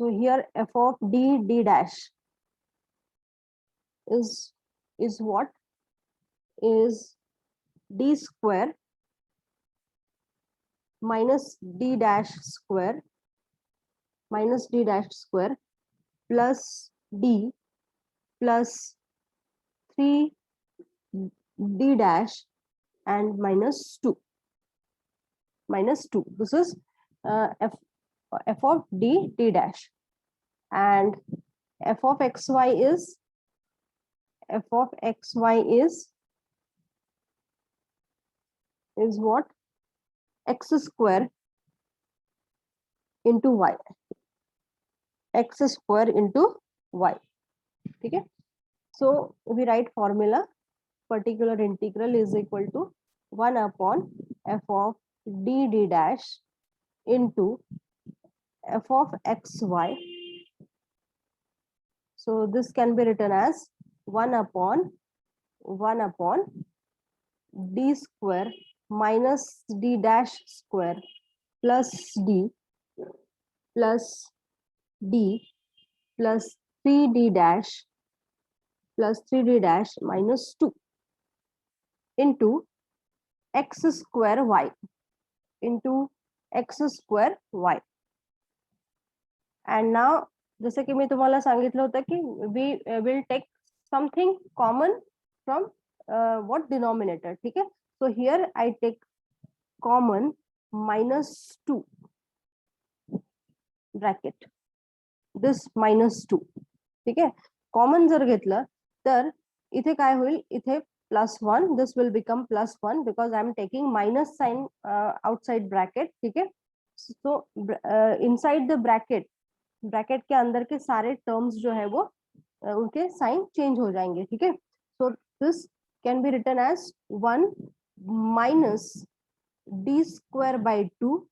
So here f of d dash is what? Is d square minus d dash square plus d plus 3d dash and minus 2. This is f of d dash, and f of xy is what? X square into y. Okay, so we write formula. Particular integral is equal to 1 upon f of d dash into f of xy. So this can be written as 1 upon d square minus d dash square plus d plus 3d dash minus 2 into x square y and now जसं की मी तुम्हाला सांगितलं होतं की we will take something common from what denominator. ठीक है, so here I take common -2 bracket, this -2. ठीक है, कॉमन जर घेतलं तर इथे काय होईल? इथे +1, this will become +1 because I am taking minus sign outside bracket. ठीक है, so inside the bracket के अंदर के सारे टर्म्स जो है वो उनके साइन चेंज हो जाएंगे. ठीक है, so this can be written as 1 minus d square by 2.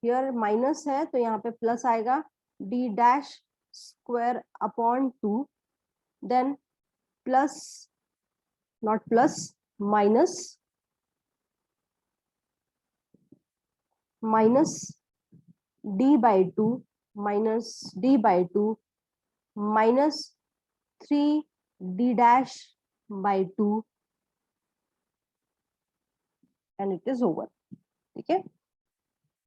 here minus है तो यहाँ पे प्लस आएगा, d dash square upon 2, then plus not plus minus d by 2 minus 3d dash by 2 and it is over. ठीक है,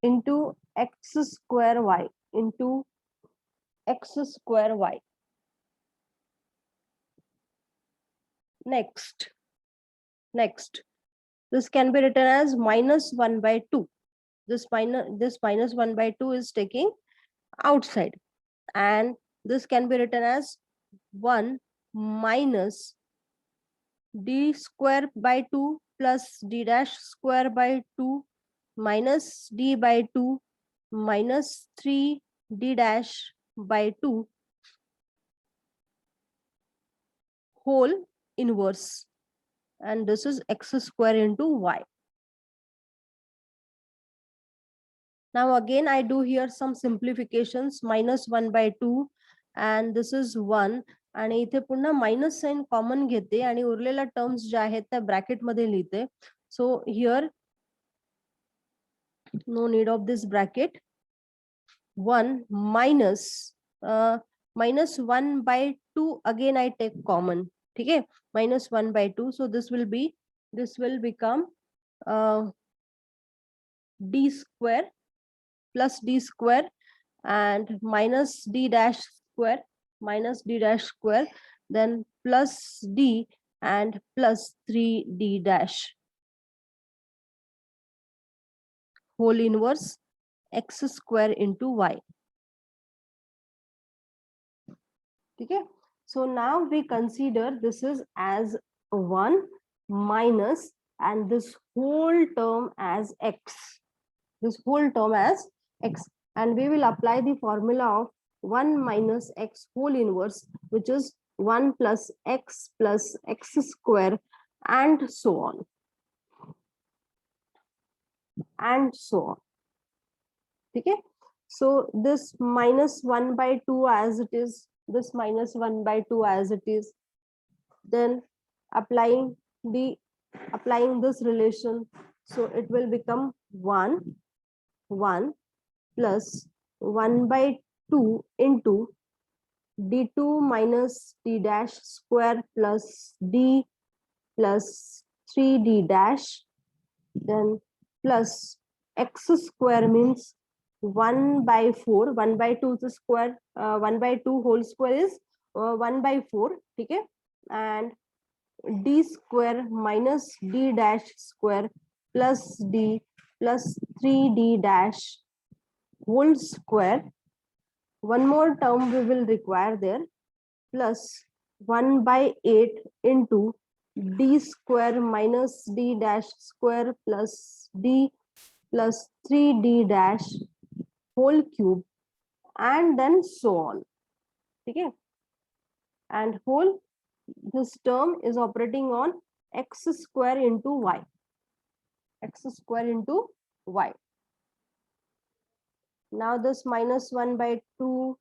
into x square y next this can be written as -1 by 2. this minus 1 by 2 is taking outside, and this can be written as 1 minus d square by 2 plus d dash square by 2 minus d by 2 minus 3d dash by 2 whole inverse, and this is x square into y. Now again I do here some simplifications. -1 by 2 and this is 1, आणि इथे पुन्हा minus sign common घेते आणि उरलेल्या terms ज्या आहेत त्या bracket मध्ये लिहिते. So here no need of this bracket. 1 minus 1 by 2 again I take common. ठीक है, -1 by 2, so this will become d square plus d square and minus d dash square then plus d and plus 3d dash whole inverse x square into y. Okay, so now we consider this is as 1 minus and this whole term as x, and we will apply the formula of 1 minus x whole inverse, which is 1 plus x square and so on. Okay, so this -1 by 2 as it is, this -1 by 2 as it is, then applying this relation, so it will become 1 plus 1 by 2 into d2 minus d dash square plus d plus 3d dash, then plus x square means 1 by 4, 1 by 2 is square, 1 by 2 whole square is 1 by 4, okay, and d square minus d dash square plus d plus 3d dash whole square. One more term we will require there, plus 1 by 8 into d square minus d dash square plus d plus 3d dash whole cube, and then so on. Okay, and whole, this term is operating on x square into y, x square into y. Now this minus 1 by 2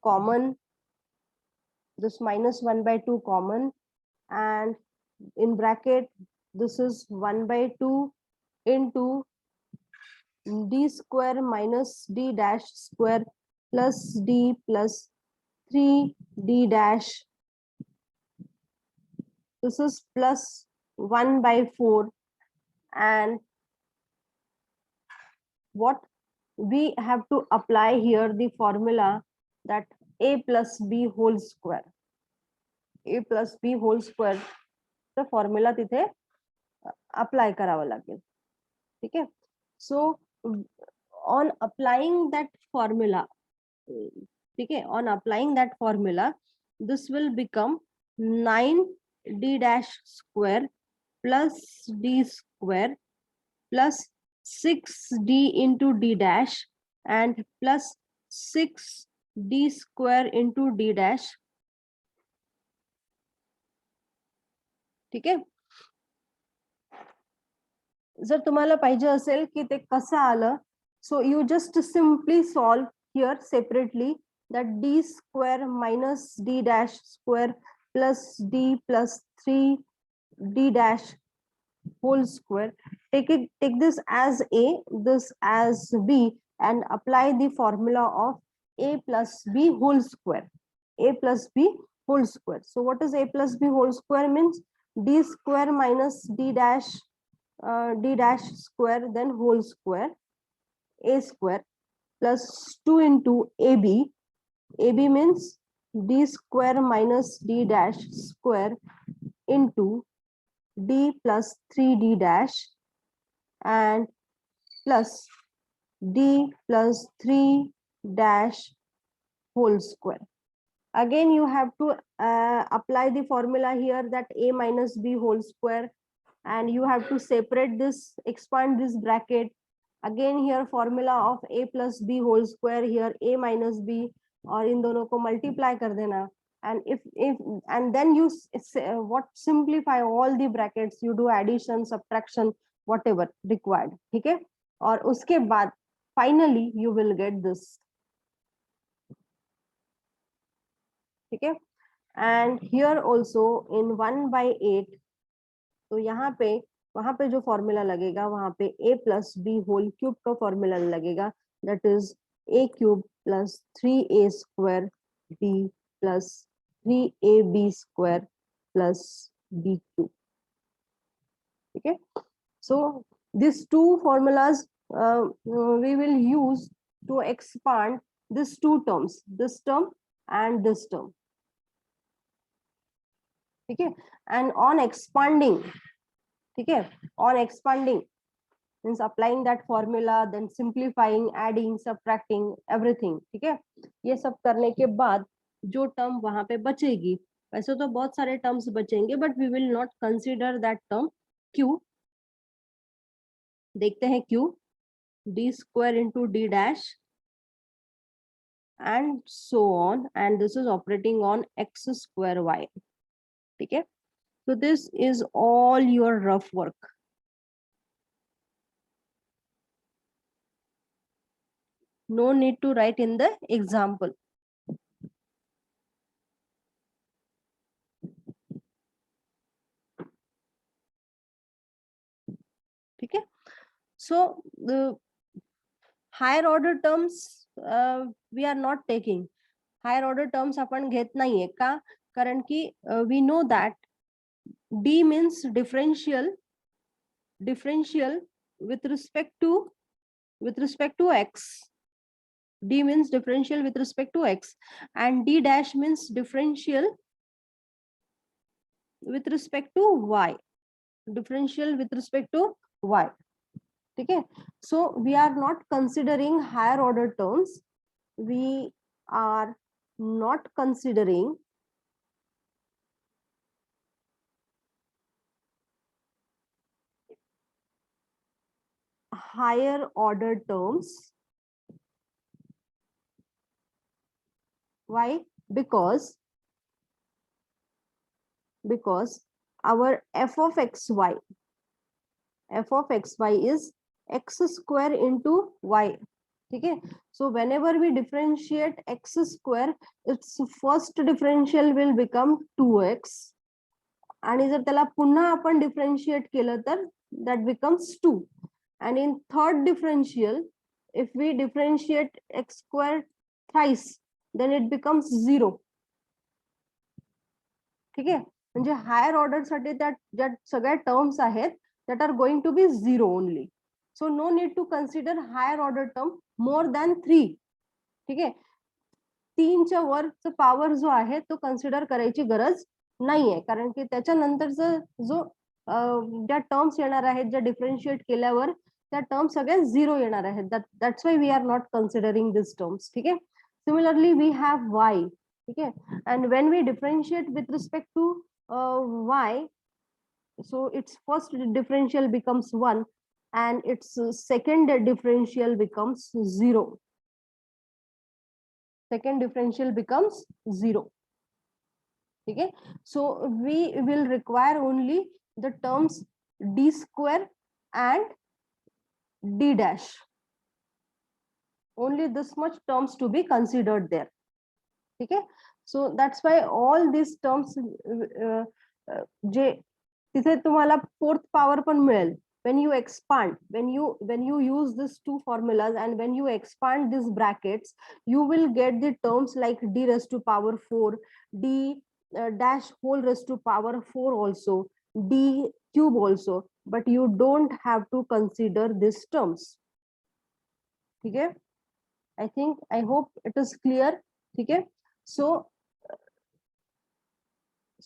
common, this minus 1 by 2 common, and in bracket this is 1 by 2 into d square minus d dash square plus d plus 3d dash. This is plus 1 by 4, and what we have to apply here, the formula that a plus b whole square, a plus b whole square, the formula तिथे apply करावा लागेल. ठीक है. So on applying that formula, okay, on applying that formula, this will become 9d dash square plus d square plus 6d into d dash and plus 6d square into d dash. ठीक आहे. जर तुम्हाला पाहिजे असेल की ते कसं आलं, so you just simply solve here separately that d square minus d dash square plus d plus 3d dash whole square. Take this as a, this as b, and apply the formula of a plus b whole square, a plus b whole square. So what is a plus b whole square means? D square minus d dash d dash square then whole square, a square plus 2 into ab, ab means d square minus d dash square into d plus 3d dash and plus d plus 3 dash whole square. Again you have to apply the formula here that a minus b whole square, and you have to separate this, expand this bracket. Again here formula of a plus b whole square, here a minus b, और इन दोनों को multiply कर देना, and if and then you what simplify all the brackets, you do addition, subtraction, whatever required. ठीक है. और उसके बाद finally you will get this. ठीक है. And here also in 1 by 8, तो यहाँ पे वहां पे जो फॉर्मूला लगेगा वहां पे a plus b whole cube का फॉर्मूला लगेगा, that is a cube plus 3a square b plus 3ab square plus b2. ठीक है. So these two formulas we will use to expand these two terms, this term and this term. ठीक है. And on expanding, ठीक है, on expanding means applying that formula, then simplifying, adding, subtracting, everything. ठीक है. ये सब करने के बाद जो टर्म वहां पे बचेगी, वैसे तो बहुत सारे टर्म्स बचेंगे but we will not consider that term q. देखते हैं q, d square into d dash and so on, and this is operating on x square y. ठीक है. So this is all your rough work. No need to write in the example. ठीक है. So higher order terms we are not taking. Higher order terms आपण घेत नाहीये का? कारण की we know that d means differential with respect to x. D means differential with respect to x, and D dash means differential with respect to y. Differential with respect to y. Okay, so we are not considering higher order terms. We are not considering higher order terms. Why? Because our f of xy is x square into y. Okay, so whenever we differentiate x square, its first differential will become 2x, आणि जर त्याला पुन्हा आपण differentiate केलं तर that becomes 2, and in third differential if we differentiate x square thrice then it becomes 0. ठीक आहे, म्हणजे हायर ऑर्डर साठी ज्या सगळ्या टर्म्स आहेत that are going to be 0 only. So no need to consider higher order term more than 3. ठीक आहे, 3च्या वरचा पॉवर जो आहे तो कन्सिडर करायची गरज नाहीये, कारण की त्याच्यानंतरचा जो ज्या टर्म्स येणार आहेत ज्या डिफरन्शिएट केल्यावर त्या टर्म्स सगळ्या 0 येणार आहेत. That's why we are not considering this terms. ठीक आहे, सिमिलरली वी हॅव y. ठीक आहे, and when we differentiate with respect to y, so its first differential becomes 1 and its second differential becomes 0. Second differential becomes 0. Okay, so we will require only the terms d square and d dash. Only this much terms to be considered there. Okay, so that's why all these terms जे तिथे तुम्हाला fourth power पण मिळेल. When you expand, when you use these two formulas and when you expand these brackets, you will get the terms like d raised to power 4, d dash whole raised to power 4 also, d cube also, but you don't have to consider these terms. Okay, I hope it is clear. Okay, so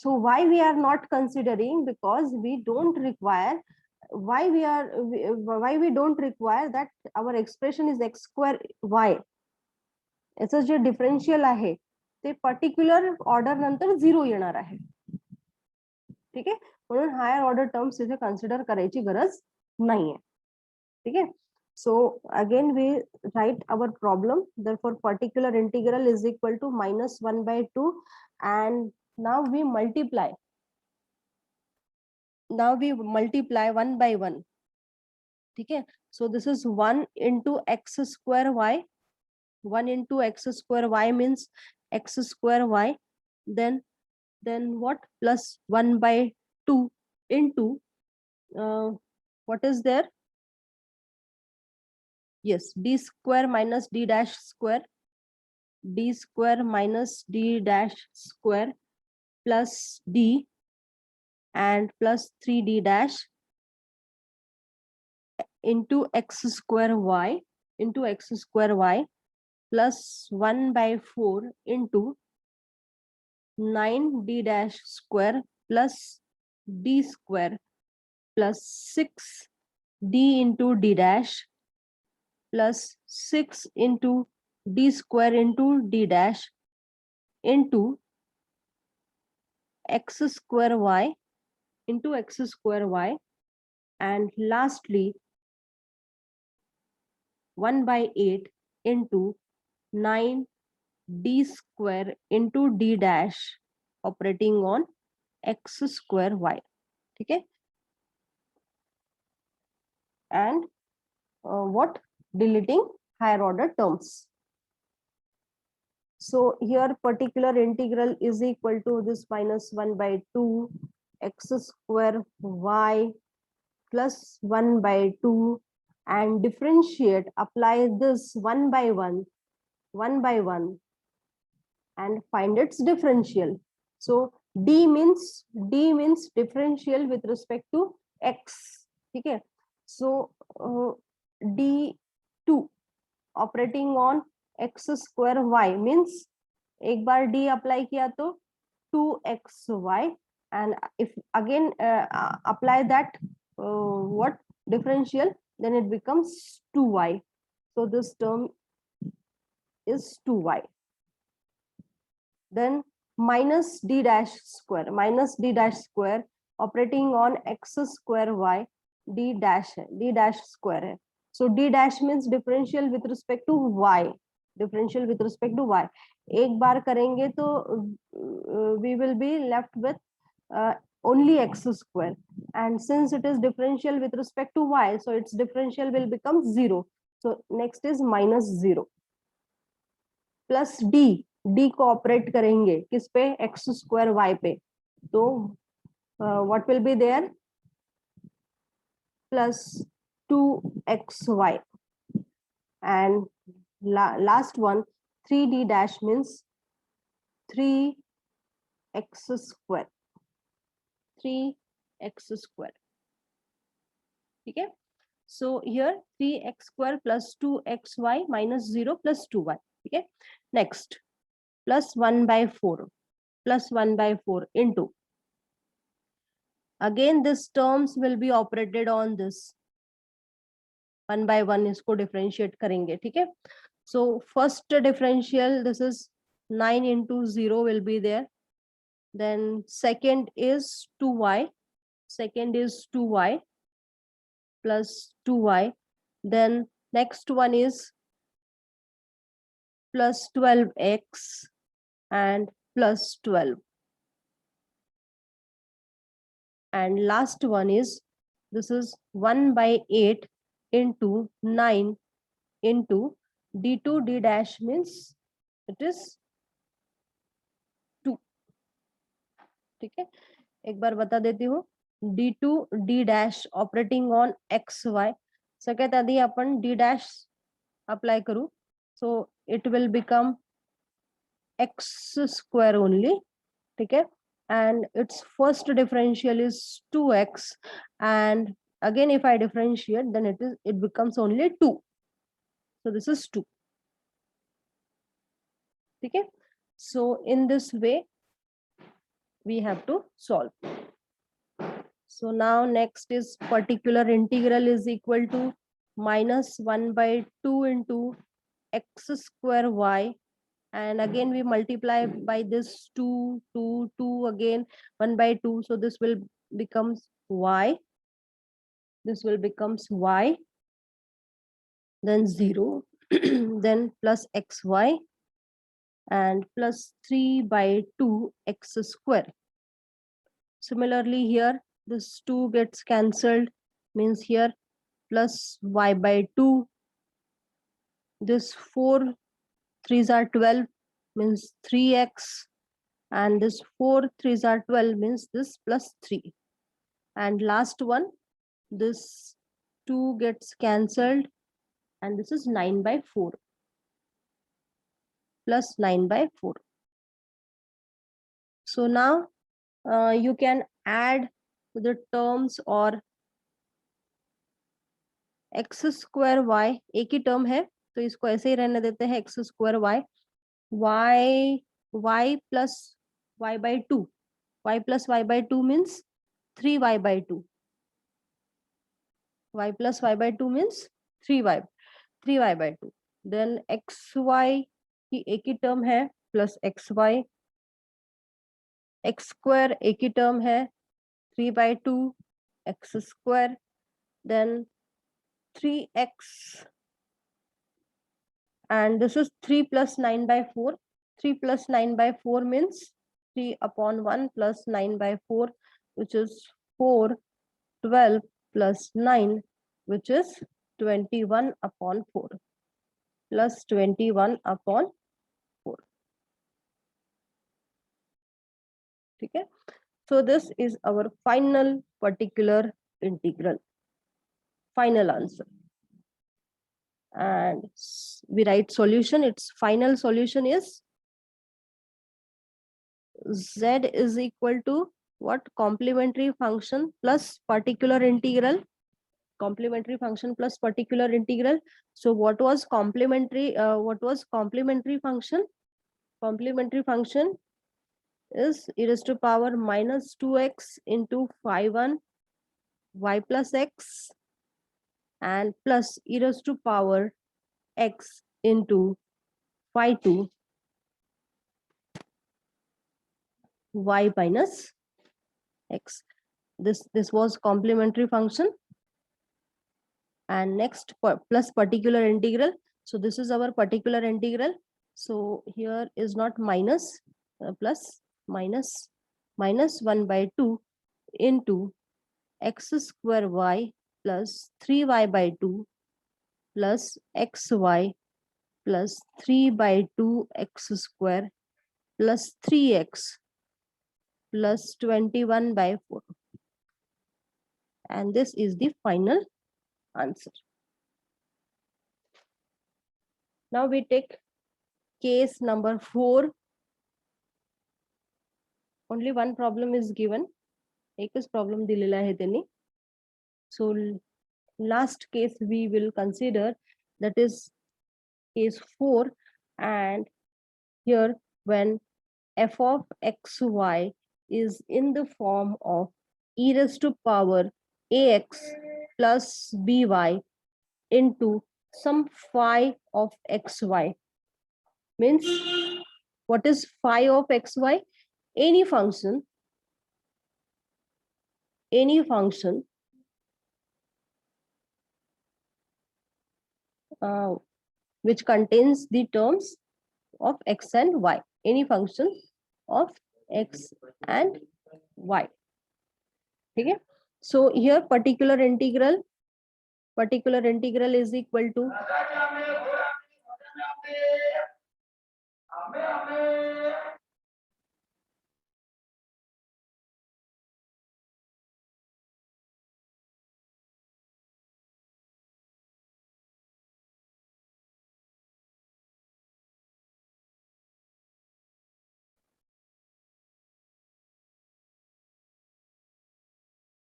why we are not considering? Because we don't require. Why we don't require that our expression is x square y. याचं जे differential आहे ते particular order नंतर 0 येणार आहे. ठीक आहे, म्हणून higher order terms इथे कन्सिडर करायची गरज नाहीये. ठीक आहे, so again we write our problem. Therefore particular integral is equal to -1/2, and now we multiply 1 by 1. ठीक है, so this is 1 into x square y. 1 into x square y means x square y, then what, plus 1 by 2 into what is there? Yes, d square minus d dash square, d square minus d dash square plus d and plus 3d dash into x square y plus 1 by 4 into 9d dash square plus d square plus 6d into d dash plus 6 into d square into d dash into x square y into x square y, and lastly 1 by 8 into 9d square into d dash operating on x square y. Okay, and what, deleting higher order terms. So here particular integral is equal to this -1 by 2 x square y plus 1 by 2 and differentiate, apply this one by one and find its differential. So d means differential with respect to x. Okay, so d2 operating on x square y means एक बार d apply किया तो 2xy, and if again apply that what differential, then it becomes 2y. So this term is 2y. Then minus d dash square operating on x square y, d dash square है. So d dash means differential with respect to y, एक बार करेंगे तो we will be left with only x square, and since it is differential with respect to y, so its differential will become 0. So next is minus 0 plus d को operate करेंगे किस पे, x square y पे, तो what will be there, plus 2xy, and last one 3d dash means 3x square, ठीक है. So here 3x square plus 2xy minus 0 plus 2y. Okay, next plus 1 by 4 into, again this terms will be operated on this 1 by 1, इसको differentiate करेंगे. ठीक है, so first differential, this is 9 into 0 will be there, then second is 2y plus 2y, then next one is plus 12x and plus 12, and last one is, this is 1 by 8 into 9 into d2 d dash means it is 2. ठीक है, एक बार बता देती हूँ, d2 d dash operating on xy, सगळ्यात आधी आपण d dash apply करू, so it will become x square only. ठीक है, and its first differential is 2x, and again if I differentiate, then it becomes only 2. So this is 2. Okay, so in this way we have to solve. So now next is particular integral is equal to minus 1 by 2 into x square y, and again we multiply by this 2 again 1 by 2, so this will becomes y, then 0 then plus xy and plus 3 by 2 x square. Similarly here this 2 gets cancelled, means here plus y by 2, this 4 3s are 12 means 3x, and this 4 3s are 12 means this plus 3, and last one this 2 gets cancelled, and this is 9 by 4 plus 9 by 4. So now you can add the terms, or x square y एक ही term है तो इसको ऐसे ही रहने देते हैं, x square y, y plus y by 2, y plus y by 2 means 3y by 2, y plus y by 2 means 3y by 2, then xy की एक ही टर्म है plus xy, x square एक ही टर्म है 3 by 2 x square, then 3x, and this is 3 plus 9 by 4, 3 plus 9 by 4 means 3 upon 1 plus 9 by 4, which is 4, 12 plus 9, which is 21 upon 4 plus 21 upon 4. Okay, so this is our final particular integral, final answer. and we write solution. Its final solution is z is equal to what? Complementary function plus particular integral. Complementary function plus particular integral. So what was complementary? What was complementary function? Complementary function is e raised to power minus 2x into phi 1 y plus x and plus e raised to power x into phi 2 y minus x. This was complementary function. And next plus particular integral. So this is our particular integral. So here is not minus, plus minus 1 by 2 into x square y plus 3y by 2 plus xy plus 3 by 2 x square plus 3x plus 21 by 4. And this is the final answer. Now we take case number 4. Only one problem is given. एकच problem दिलेला आहे त्यांनी. So last case we will consider, that is case 4, and here when f of xy is in the form of e raised to power ax plus by into some phi of xy. Means what is phi of xy? Any function which contains the terms of x and y. Any function of x and y. Okay. So here particular integral is equal to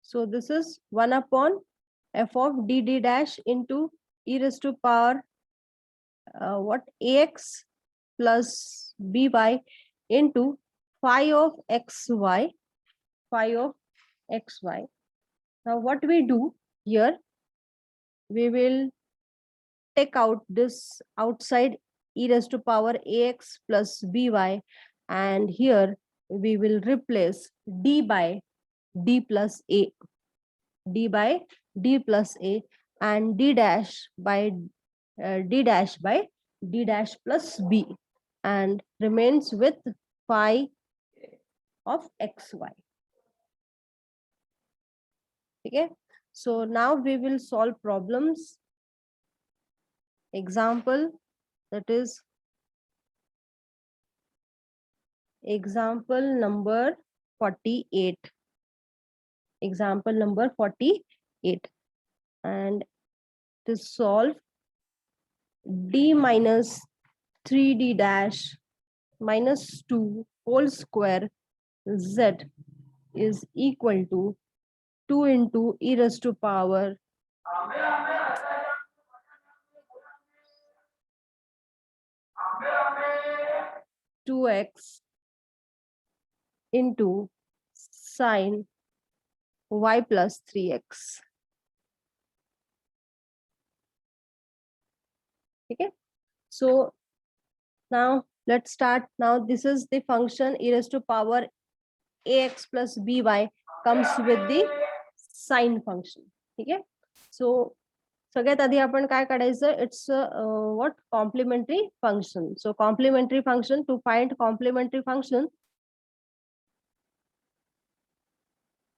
so this is 1 upon f of d dash into e raised to power what ax plus by into phi of xy. Now what we do here, we will take out this outside e raised to power ax plus by, and here we will replace d by d plus a, and d dash by d dash plus b, and remains with phi of xy. Okay, so now we will solve problems. Example, that is example number 48. Example number 48, and to solve d minus 3d dash minus 2 whole square z is equal to 2 into e raised to power 2x into sine y plus 3x. Okay, so now let's start. Now this is the function e raised to power ax plus by comes with the sine function. Okay, so सगळ्यात आधी आपण काय काढायचं? It's what? Complementary function. So complementary function, to find complementary function,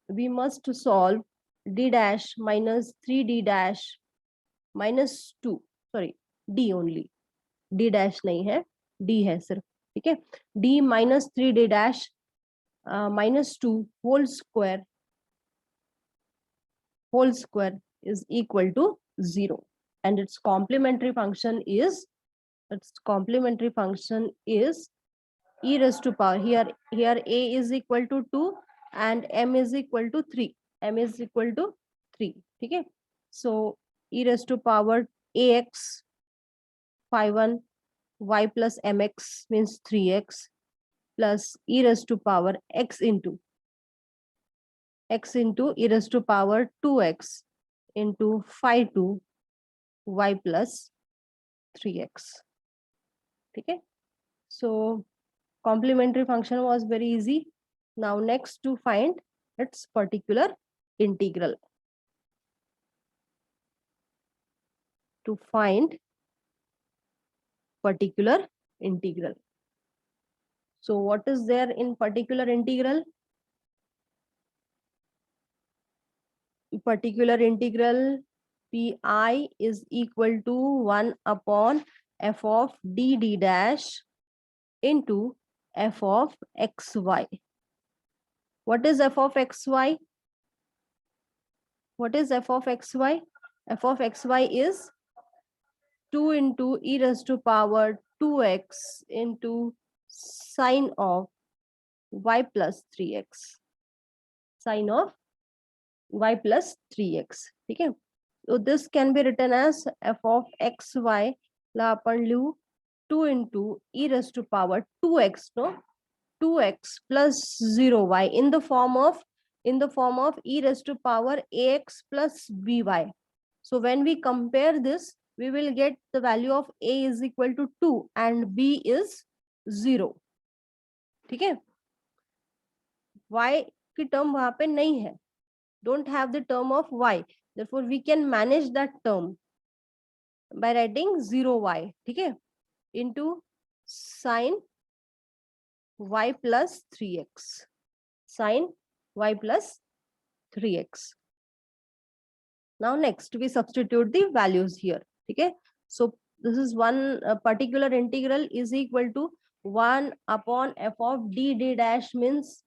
we must solve d dash minus 3d dash minus 2, sorry d only, d dash नहीं है, d है सिर्फ. ठीक है, d minus 3d dash minus 2 whole square is equal to 0. and its complementary function is e raised to power, here a is equal to 2 and m is equal to 3. Okay, so e raised to power ax phi 1 y plus mx means 3x plus e raised to power x into e raised to power 2x into phi 2 y plus 3x. Okay, so complementary function was very easy. Now next to find its particular integral. To find particular integral. So what is there in particular integral? Particular integral pi is equal to 1 upon f of d dash into f of xy. What is f of xy? What is f of xy? F of xy is 2 into e raised to power 2x into sine of y plus 3x. Sine of y plus 3x. Okay. So this can be written as f of xy ला आपण लिहू 2 into e raised to power 2x, no? 2x plus 0y in the form of e raised to power ax plus by. So when we compare this, we will get the value of a is equal to 2 and b is 0. ठीक है? y की term वहां पे नहीं है, don't have the term of y, therefore we can manage that term by writing 0y. ठीक है? Into sine y plus 3x. Sine y plus 3x. Now next we substitute the values here. Okay, so this is one particular integral is equal to 1 upon f of d dash, means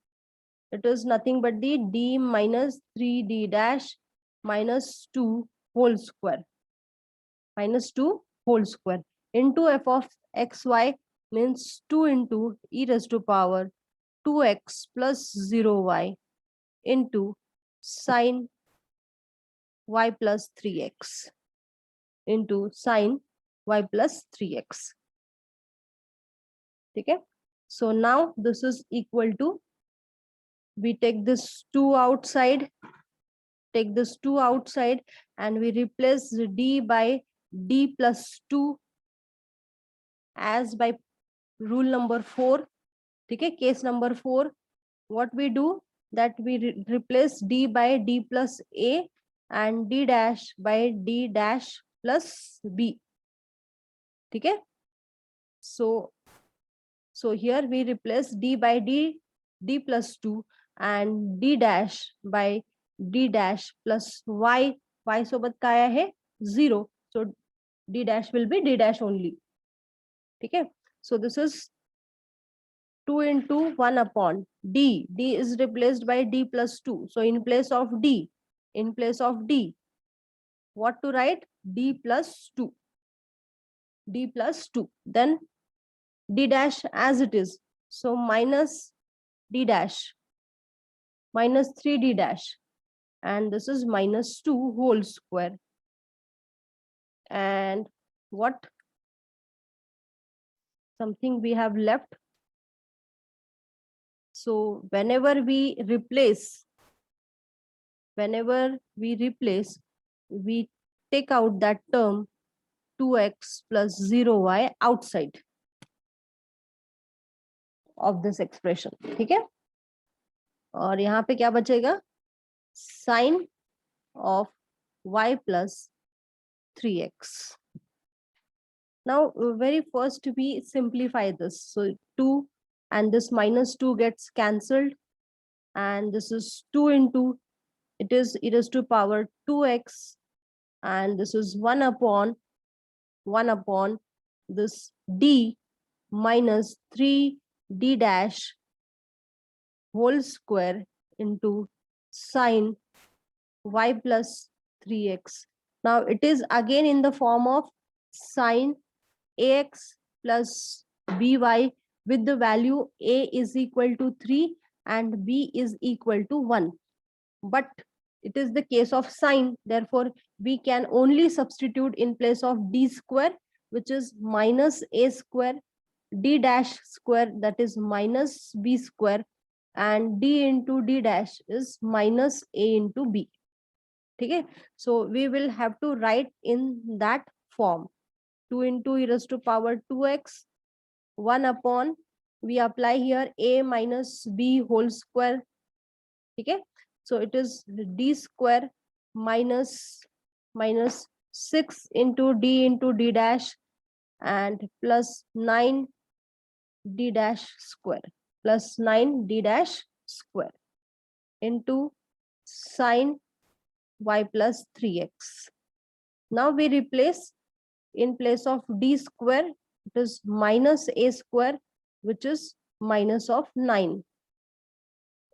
it is nothing but the d minus 3d dash minus 2 whole square, into f of xy, means 2 into e raised to power 2x plus 0y into sine y plus 3x into sine y plus 3x. Okay, so now this is equal to, we take this 2 outside, and we replace the d by d plus 2 as by rule number 4. Okay, case number 4, what we do, that we replace d by d plus a and d dash by d dash plus b. Okay, so here we replace d by d plus 2 and d dash by d dash plus y सोबत काय आहे 0, so d dash will be d dash only. Okay, so this is 2 into 1 upon d is replaced by d plus 2, so in place of d, what to write? d plus 2, then d dash as it is, so minus d dash, minus 3d dash, and this is minus 2 whole square. And what something we have left, so whenever we replace, we take out that term 2x plus 0y outside of this expression. ठीक है, और यहाँ पे क्या बचेगा? Sine of y plus 3x. Now very first we simplify this, so 2 and this minus 2 gets cancelled, and this is 2 into, it is e raised to power 2x, and this is 1 upon this d minus 3d dash whole square into sine y plus 3x. Now it is again in the form of sine ax plus by with the value a is equal to 3 and b is equal to 1. But it is the case of sine, therefore we can only substitute in place of d square, which is minus a square, d dash square, that is minus b square, and d into d dash is minus a into b. Okay, so we will have to write in that form. 2 into e raised to power 2x, 1 upon, we apply here a minus b whole square. Okay, so it is d square minus 6 into d dash and plus 9 d dash square, plus 9 d dash square into sine y plus 3x. Now we replace, in place of d square, it is minus a square, which is minus of 9.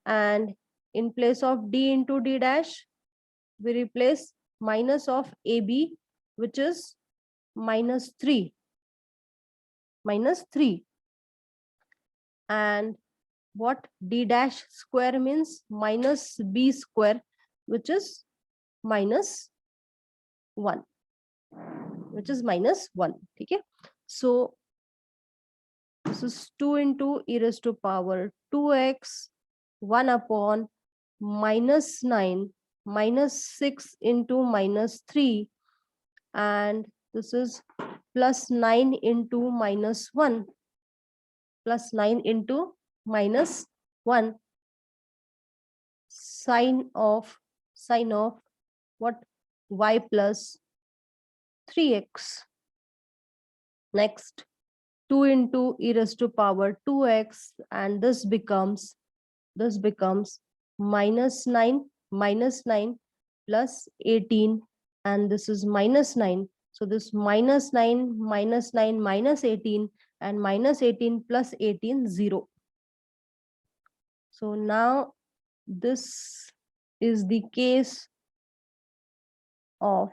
And in place of d into d dash, we replace minus of ab, which is minus 3. And what d dash square means? Minus b square, which is minus 1. Which is minus 1. Okay, so this is 2 into e raised to power 2x, 1 upon minus 9 minus 6 into minus 3, and this is plus 9 into minus 1, plus 9 into minus 1, sine of what? Y plus 3x. Next, 2 into e raised to power 2x, and this becomes minus 9 plus 18, and this is minus 9. So this minus 9 minus 18, and minus 18 plus 18, 0. So now this is the case of,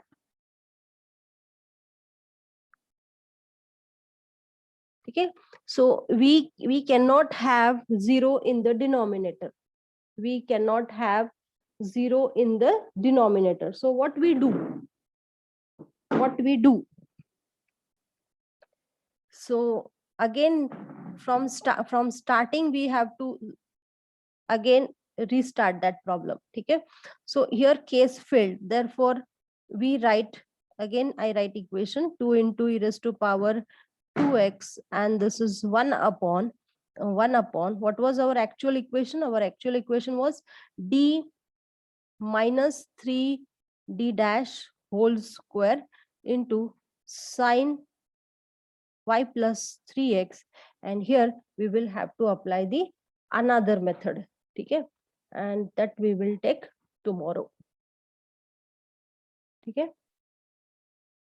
okay, so we cannot have 0 in the denominator. We cannot have 0 in the denominator. So what we do? So again, from starting, we have to again restart that problem. Okay, so here case failed, therefore we write again. I write equation 2 into e raised to power 2x, and this is 1 upon what was our actual equation? Our actual equation was d minus 3 d dash whole square into sine y plus 3x, and here we will have to apply the another method. Okay, and that we will take tomorrow. Okay.